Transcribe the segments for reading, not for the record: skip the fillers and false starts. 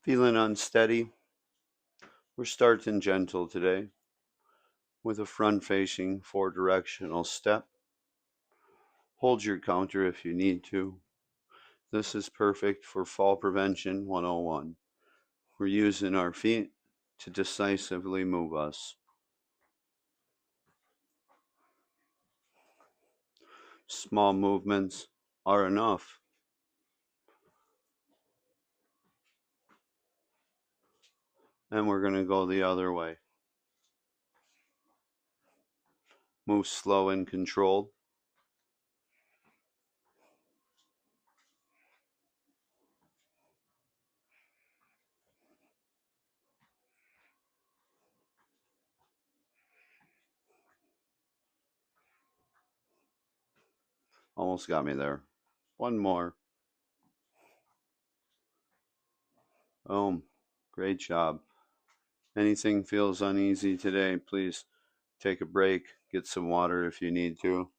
Feeling unsteady? We're starting gentle today with a front-facing four-directional step. Hold your counter if you need to. This is perfect for fall prevention 101. We're using our feet to decisively move us. Small movements are enough. And we're going to go the other way. Move slow and controlled. Almost got me there. One more. Great job. Anything feels uneasy today, please take a break, get some water if you need to.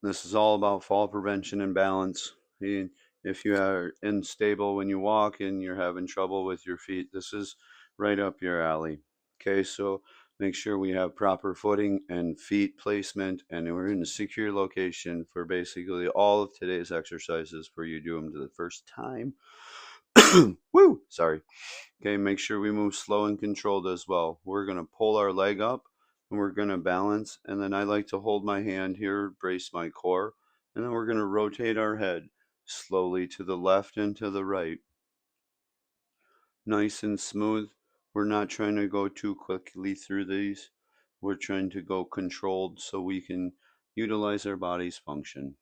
This is all about fall prevention and balance. If you are unstable when you walk and you're having trouble with your feet, this is right up your alley. Okay, so make sure we have proper footing and feet placement, and we're in a secure location for basically all of today's exercises for you do them to the first time. Woo! Sorry. Okay, make sure we move slow and controlled as well. We're going to pull our leg up and we're going to balance. And then I like to hold my hand here, brace my core. And then we're going to rotate our head slowly to the left and to the right. Nice and smooth. We're not trying to go too quickly through these. We're trying to go controlled so we can utilize our body's function.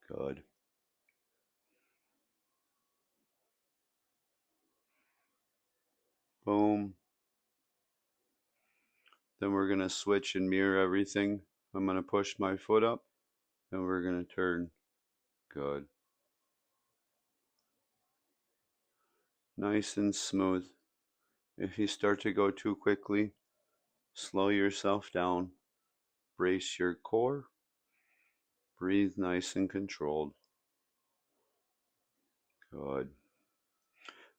Good. Boom. Then we're going to switch and mirror everything. I'm going to push my foot up and we're going to turn. Good. Nice and smooth. If you start to go too quickly, slow yourself down. Brace your core. Breathe nice and controlled. Good.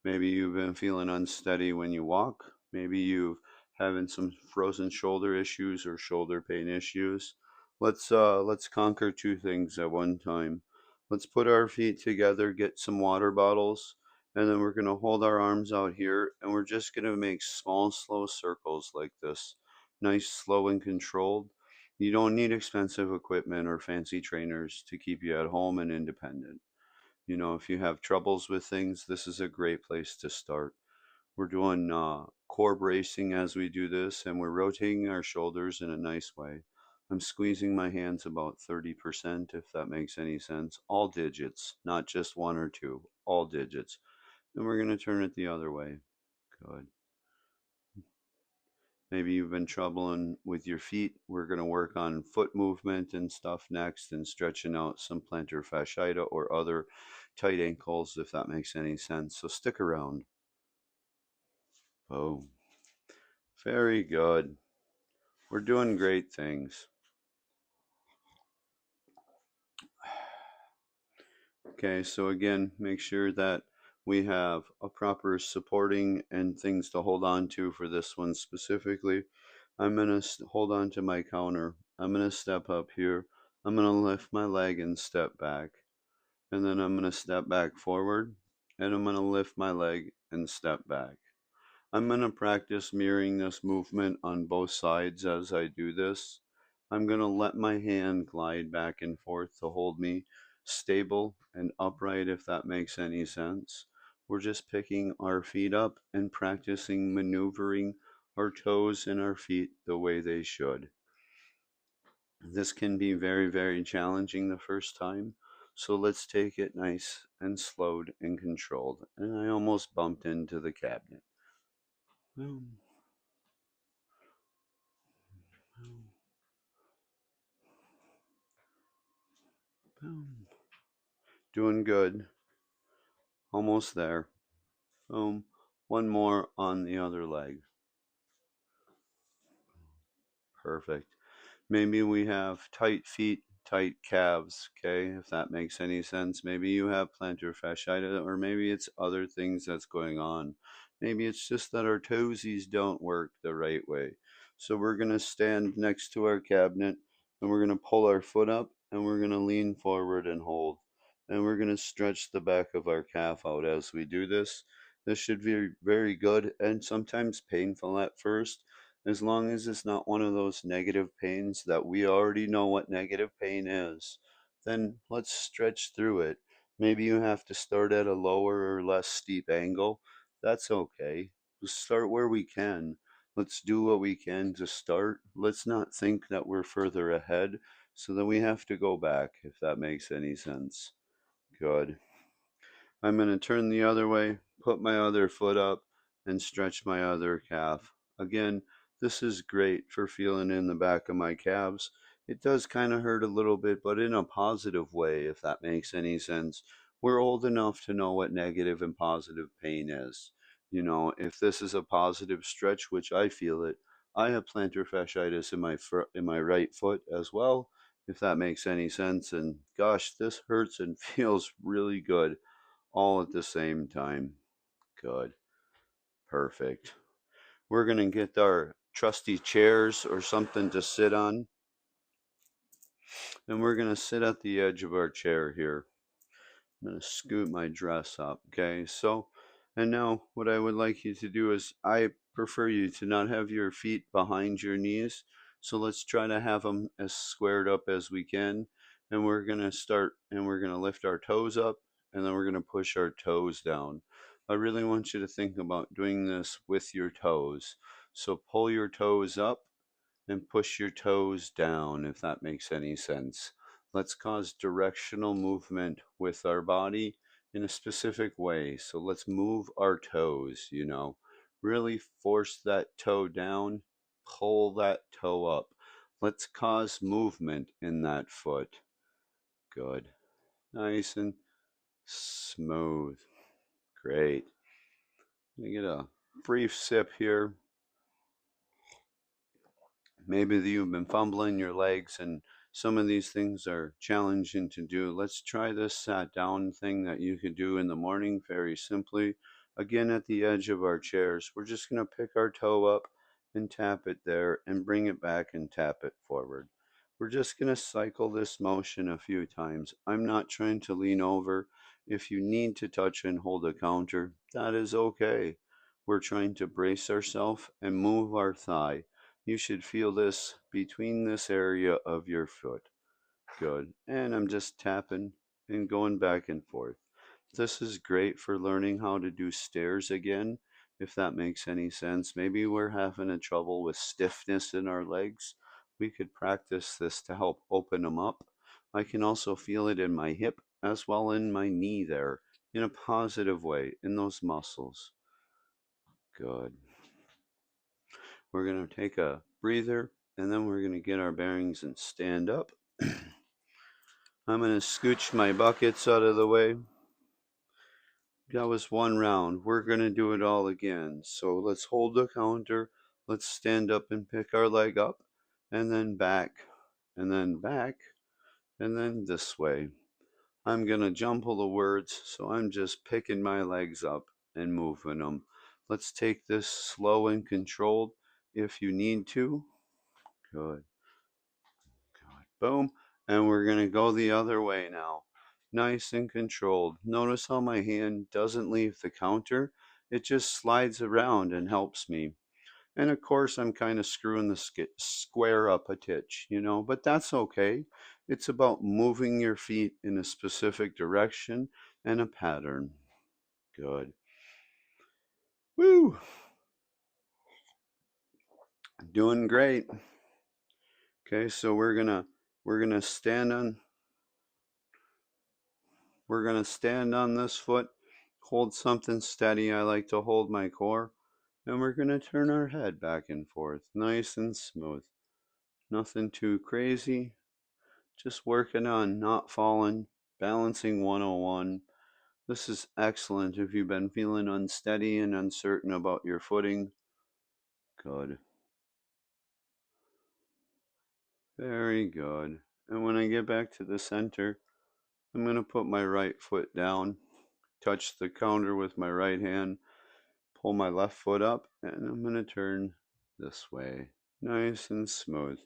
Maybe you've been feeling unsteady when you walk. Maybe you've having some frozen shoulder issues or shoulder pain issues. Let's conquer two things at one time. Let's put our feet together, get some water bottles, and then we're gonna hold our arms out here and we're just gonna make small, slow circles like this. Nice, slow and controlled. You don't need expensive equipment or fancy trainers to keep you at home and independent. If you have troubles with things, this is a great place to start. We're doing core bracing as we do this, and we're rotating our shoulders in a nice way. I'm squeezing my hands about 30%, if that makes any sense. All digits, not just one or two, all digits. And we're going to turn it the other way. Good. Maybe you've been troubling with your feet. We're going to work on foot movement and stuff next and stretching out some plantar fasciitis or other tight ankles, if that makes any sense. So stick around. Oh, very good. We're doing great things. Okay, so again, make sure that we have a proper supporting and things to hold on to for this one specifically. I'm going to hold on to my counter. I'm going to step up here. I'm going to lift my leg and step back. And then I'm going to step back forward. And I'm going to lift my leg and step back. I'm going to practice mirroring this movement on both sides as I do this. I'm going to let my hand glide back and forth to hold me stable and upright, if that makes any sense. We're just picking our feet up and practicing maneuvering our toes and our feet the way they should. This can be very, very challenging the first time, so let's take it nice and slowed and controlled. And I almost bumped into the cabinet. Boom, boom, boom. Doing good. Almost there. Boom. One more on the other leg. Perfect. Maybe we have tight feet, tight calves, okay, if that makes any sense. Maybe you have plantar fasciitis, or maybe it's other things that's going on. Maybe it's just that our toesies don't work the right way. So we're going to stand next to our cabinet and we're going to pull our foot up and we're going to lean forward and hold. And we're going to stretch the back of our calf out as we do this. This should be very good and sometimes painful at first, as long as it's not one of those negative pains that we already know what negative pain is. Then let's stretch through it. Maybe you have to start at a lower or less steep angle. That's okay. Let's start where we can. Let's do what we can to start. Let's not think that we're further ahead so that we have to go back, if that makes any sense. Good. I'm going to turn the other way, put my other foot up, and stretch my other calf. Again, this is great for feeling in the back of my calves. It does kind of hurt a little bit, but in a positive way, if that makes any sense. We're old enough to know what negative and positive pain is. You know, if this is a positive stretch, which I feel it, I have plantar fasciitis in my right foot as well, if that makes any sense. And gosh, this hurts and feels really good all at the same time. Good. Perfect. We're going to get our trusty chairs or something to sit on, and we're going to sit at the edge of our chair here. I'm going to scoot my dress up, okay? So, and now what I would like you to do is I prefer you to not have your feet behind your knees. So let's try to have them as squared up as we can. And we're going to start and we're going to lift our toes up and then we're going to push our toes down. I really want you to think about doing this with your toes. So pull your toes up and push your toes down, if that makes any sense. Let's cause directional movement with our body in a specific way. So let's move our toes, you know. Really force that toe down, pull that toe up. Let's cause movement in that foot. Good. Nice and smooth. Great. Let me get a brief sip here. Maybe you've been fumbling your legs and some of these things are challenging to do. Let's try this sat down thing that you could do in the morning very simply. Again, at the edge of our chairs, we're just going to pick our toe up and tap it there and bring it back and tap it forward. We're just going to cycle this motion a few times. I'm not trying to lean over. If you need to touch and hold a counter, that is okay. We're trying to brace ourselves and move our thigh. You should feel this between this area of your foot. Good. And I'm just tapping and going back and forth. This is great for learning how to do stairs again, if that makes any sense. Maybe we're having a trouble with stiffness in our legs. We could practice this to help open them up. I can also feel it in my hip as well in my knee there in a positive way in those muscles. Good. We're going to take a breather and then we're going to get our bearings and stand up. I'm going to scooch my buckets out of the way. That was one round. We're going to do it all again. So let's hold the counter. Let's stand up and pick our leg up and then back and then back and then this way. I'm going to jumble the words, so I'm just picking my legs up and moving them. Let's take this slow and controlled if you need to. Good. Boom. And we're going to go the other way now. Nice and controlled. Notice how my hand doesn't leave the counter. It just slides around and helps me. And of course, I'm kind of screwing the square up a titch, you know, but that's okay. It's about moving your feet in a specific direction and a pattern. Good. Woo! Doing great. Okay, so we're gonna stand on this foot, hold something steady. I like to hold my core, and we're gonna turn our head back and forth, nice and smooth. Nothing too crazy, just working on not falling, balancing 101. This is excellent if you've been feeling unsteady and uncertain about your footing. Good. Very good. And when I get back to the center, I'm going to put my right foot down, touch the counter with my right hand, pull my left foot up, and I'm going to turn this way. Nice and smooth.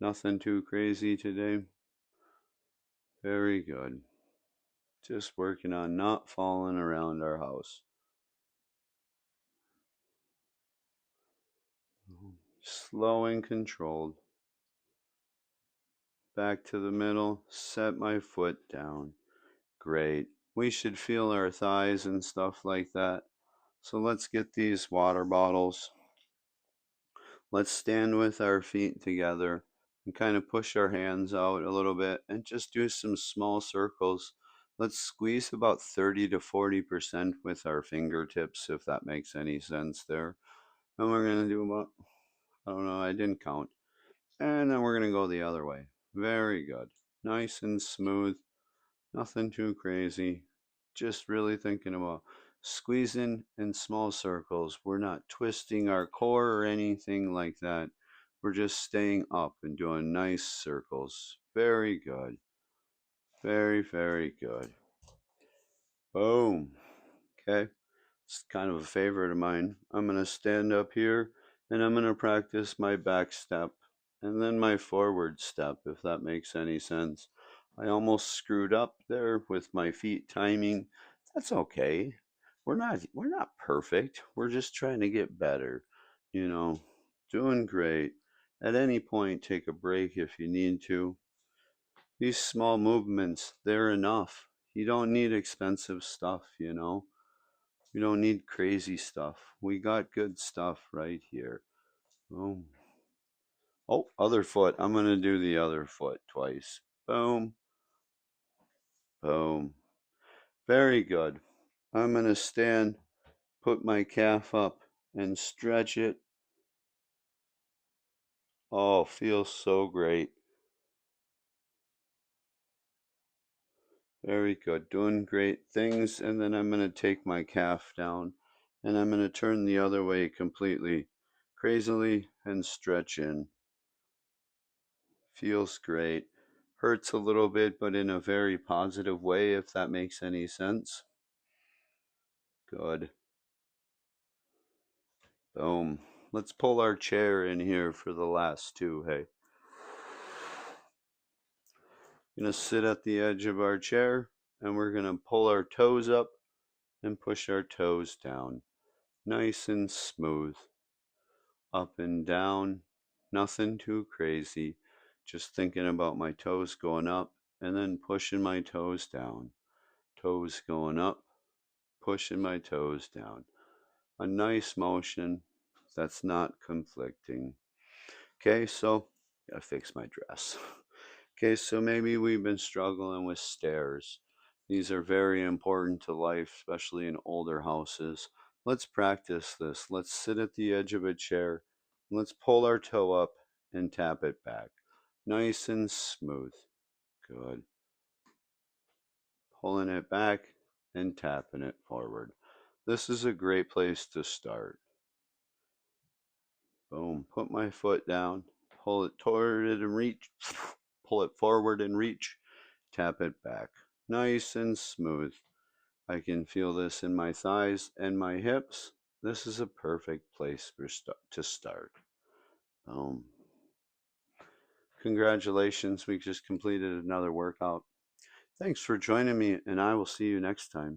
Nothing too crazy today. Very good. Just working on not falling around our house. Slow and controlled. Back to the middle, set my foot down. Great. We should feel our thighs and stuff like that. So let's get these water bottles. Let's stand with our feet together and kind of push our hands out a little bit and just do some small circles. Let's squeeze about 30 to 40% with our fingertips, if that makes any sense there. And we're going to do about, I don't know, I didn't count. And then we're going to go the other way. Very good. Nice and smooth. Nothing too crazy. Just really thinking about squeezing in small circles. We're not twisting our core or anything like that. We're just staying up and doing nice circles. Very good. Very, very good. Boom. Okay. It's kind of a favorite of mine. I'm going to stand up here and I'm going to practice my back step and then my forward step, if that makes any sense. I almost screwed up there with my feet timing. That's okay. We're not perfect. We're just trying to get better. You know, doing great. At any point, take a break if you need to. These small movements, they're enough. You don't need expensive stuff. We don't need crazy stuff. We got good stuff right here. Boom. Oh, other foot. I'm going to do the other foot twice. Boom. Boom. Very good. I'm going to stand, put my calf up, and stretch it. Oh, feels so great. Very good. Doing great things. And then I'm going to take my calf down and I'm going to turn the other way completely, crazily, and stretch in. Feels great. Hurts a little bit, but in a very positive way, if that makes any sense. Good. Boom. Let's pull our chair in here for the last two, hey. Gonna sit at the edge of our chair, and we're gonna pull our toes up and push our toes down. Nice and smooth. Up and down. Nothing too crazy. Just thinking about my toes going up and then pushing my toes down. Toes going up, pushing my toes down. A nice motion that's not conflicting. Okay, so gotta fix my dress. Okay, so maybe we've been struggling with stairs. These are very important to life, especially in older houses. Let's practice this. Let's sit at the edge of a chair. Let's pull our toe up and tap it back. Nice and smooth. Good. Pulling it back and tapping it forward. This is a great place to start. Boom. Put my foot down. Pull it toward it and reach. Pull it forward and reach. Tap it back. Nice and smooth. I can feel this in my thighs and my hips. This is a perfect place to start. Boom. Congratulations. We just completed another workout. Thanks for joining me, and I will see you next time.